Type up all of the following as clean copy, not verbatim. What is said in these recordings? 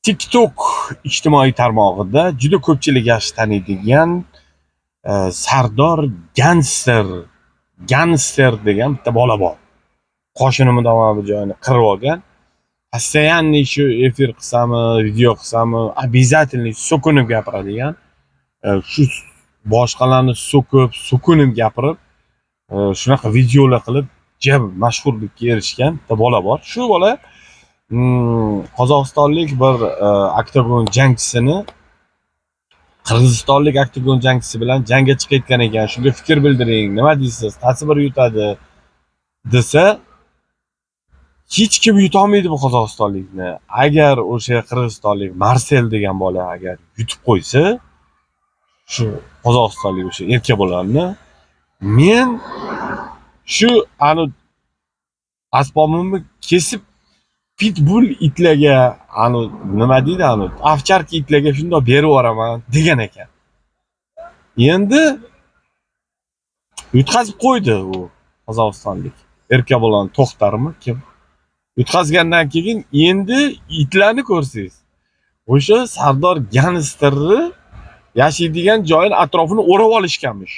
TikTok ijtimoiy tarmog'ida juda ko'pchilik yaxshi taniydigan Sardor Gangster degan bitta bola bor. Qoshini bir joyini qirib olgan. Постоянно shu efir qilsami, video qilsami, обязательно so'kinib gapiradigan. Shu boshqalarni so'kinib gapirib, shunaqa videolar qilib, mashhurlikka erishgan bitta bola bor. Shu bola Qozog'istonlik bir oktagon jangchisini Qirg'izistonlik oktagon jangchisi bilan jangga chiqayotgan ekan. Shunga fikr bildiring, nima deysiz? Qaysi biri yutadi desa, hech kim yutolmaydi bu qozog'istonlikni. Agar o'sha qirg'izistonlik Marsel degan bola agar yutib qo'ysa, shu qozog'istonlik o'sha erka bo'lganni, men shu asbobimni kesib pitbull itlarga, nima deydi, ovcharka itlarga shundoq berib yuboraman degan ekan. Endi yutqazib qo'ydi u qozog'istonlik. Erka bo'lgan to'xtarmi kim? Yutqazgandan keyin endi itlarni ko'rsangiz, o'sha Sardor Gangsterni yashaydigan joyini atrofini o'rab olishganmish.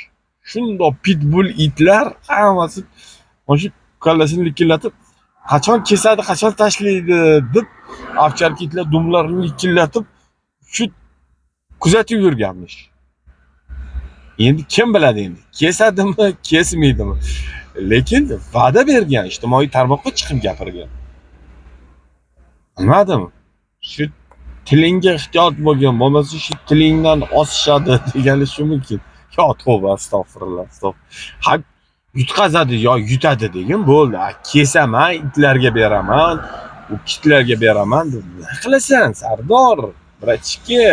Shundoq pitbull itlar hammasi o'sha kallasini likillatib, qachon kesadi, qachon tashlaydi deb ovcharka itlar dumlarini likillatib shu kuzatib yurganmish. Endi kim biladi endi, kesadimi, kesmaydimi? Lekin va'da bergan, ijtimoiy tarmoqqa chiqib gapirgan. Bilmadim. Shu tilingga ehtiyot bo'lgin, bo'lmasa shu tilingdan osishadi degani shu mumkin. Yo tavba, astag'firullah, Ha, yutqazadi yo yutadi degin bo'ldi. Kesaman, itlarga beraman, u kitlarga beraman deb nima qilasan, Sardor? Bratchiki.